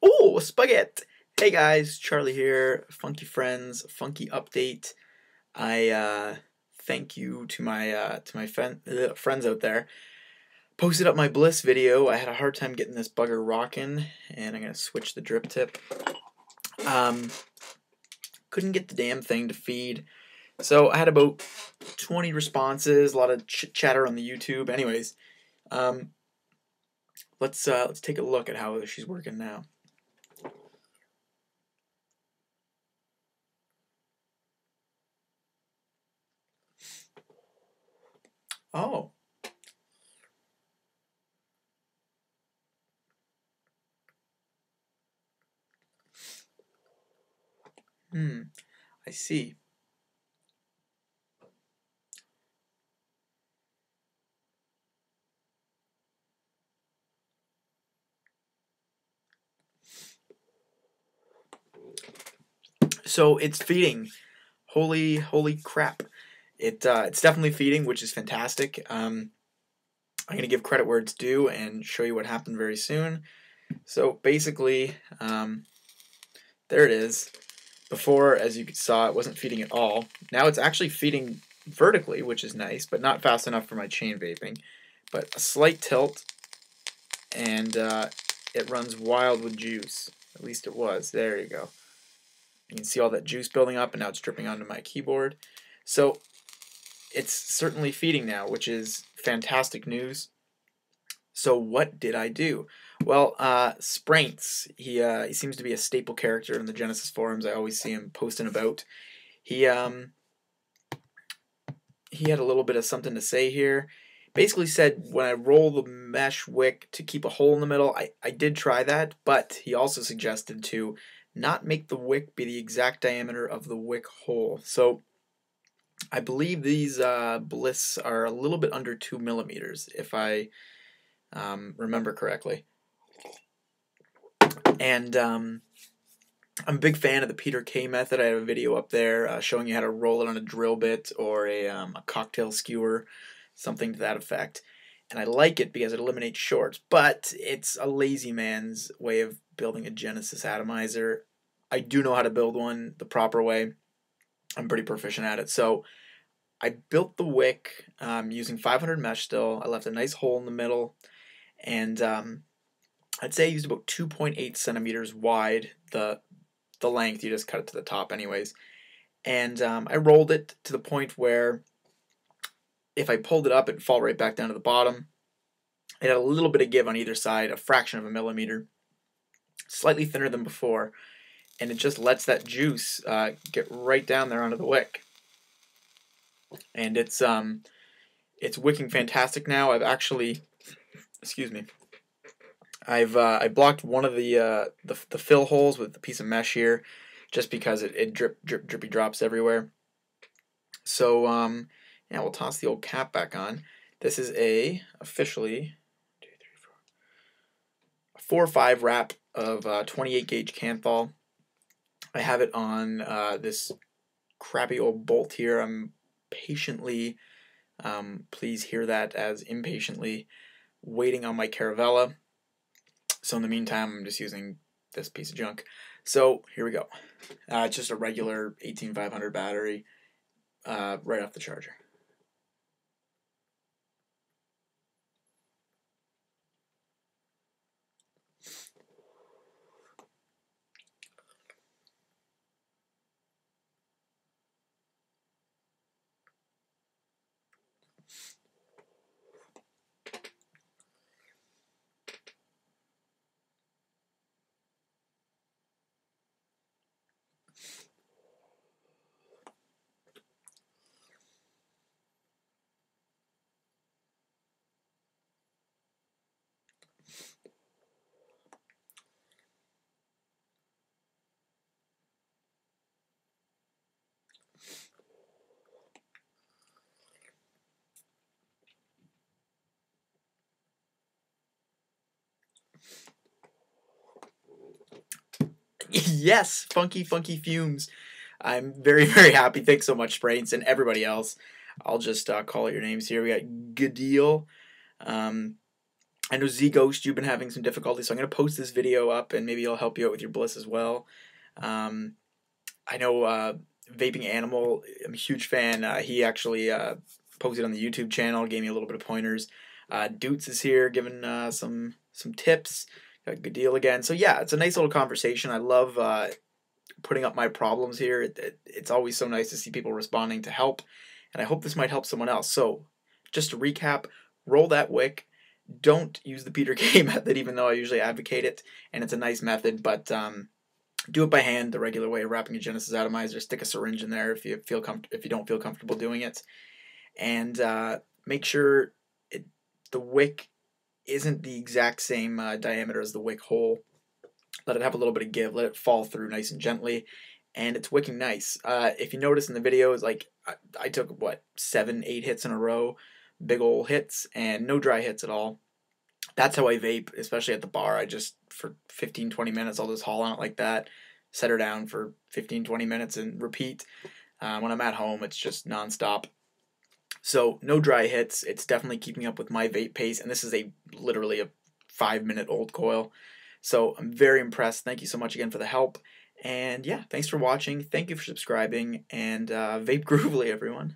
Oh, spaghetti! Hey guys, Charlie here. Funky friends, funky update. I thank you to my friends out there. Posted up my Bliss video. I had a hard time getting this bugger rocking, and I'm gonna switch the drip tip. Couldn't get the damn thing to feed, so I had about 20 responses, a lot of chatter on the YouTube. Anyways, let's take a look at how she's working now. Oh. I see. So it's feeding. Holy crap. It's definitely feeding, which is fantastic. I'm going to give credit where it's due and show you what happened very soon. So basically, there it is. Before, as you saw, it wasn't feeding at all. Now it's actually feeding vertically, which is nice, but not fast enough for my chain vaping. But a slight tilt, and it runs wild with juice. At least it was. There you go. You can see all that juice building up, and now it's dripping onto my keyboard. So it's certainly feeding now, which is fantastic news. So what did I do? Well, Spraintz, he seems to be a staple character in the Genesis forums. I always see him posting about. He had a little bit of something to say here. Basically said when I roll the mesh wick to keep a hole in the middle, I did try that, but he also suggested to not make the wick be the exact diameter of the wick hole. So I believe these Bliss are a little bit under 2 millimeters, if I remember correctly. And I'm a big fan of the Peter K method. I have a video up there showing you how to roll it on a drill bit or a cocktail skewer, something to that effect. And I like it because it eliminates shorts, but it's a lazy man's way of building a Genesis atomizer. I do know how to build one the proper way. I'm pretty proficient at it. So I built the wick using 500 mesh still. I left a nice hole in the middle, and I'd say I used about 2.8 centimeters wide, the length. You just cut it to the top anyways. And I rolled it to the point where if I pulled it up, it'd fall right back down to the bottom. It had a little bit of give on either side, a fraction of a millimeter, slightly thinner than before, and it just lets that juice get right down there onto the wick. And it's wicking fantastic now. I've actually, excuse me, I blocked one of the fill holes with the piece of mesh here, just because it drippy drops everywhere. So yeah, we'll toss the old cap back on. This is officially 4 or 5 wrap of 28 gauge Canthal. I have it on this crappy old bolt here. I'm patiently, please hear that as impatiently, waiting on my Caravella. So in the meantime, I'm just using this piece of junk. So here we go. It's just a regular 18500 battery right off the charger. Yes, funky fumes. I'm very happy. Thanks so much, Spraintz, and everybody else. I'll just call out your names here. We got Gadil, I know Z Ghost, you've been having some difficulty, so I'm going to post this video up, and maybe it'll help you out with your Bliss as well. I know Vaping Animal, I'm a huge fan. He actually posted on the YouTube channel, gave me a little bit of pointers. Doots is here giving some tips. Got a good deal again. So yeah, it's a nice little conversation. I love putting up my problems here. It's always so nice to see people responding to help, and I hope this might help someone else. So just to recap, roll that wick. Don't use the Peter K method, even though I usually advocate it, and it's a nice method, but do it by hand, the regular way of wrapping a Genesis atomizer. Stick a syringe in there if you don't feel comfortable doing it, and make sure the wick isn't the exact same diameter as the wick hole. Let it have a little bit of give. Let it fall through nice and gently, and it's wicking nice. If you notice in the videos, like I took what 7-8 hits in a row, big old hits, and no dry hits at all. That's how I vape, especially at the bar. I just, for 15-20 minutes, I'll just haul on it like that, set her down for 15-20 minutes, and repeat. When I'm at home, it's just nonstop. So no dry hits. It's definitely keeping up with my vape pace, and this is literally a 5-minute old coil. So I'm very impressed. Thank you so much again for the help. And yeah, thanks for watching. Thank you for subscribing. And vape groovily, everyone.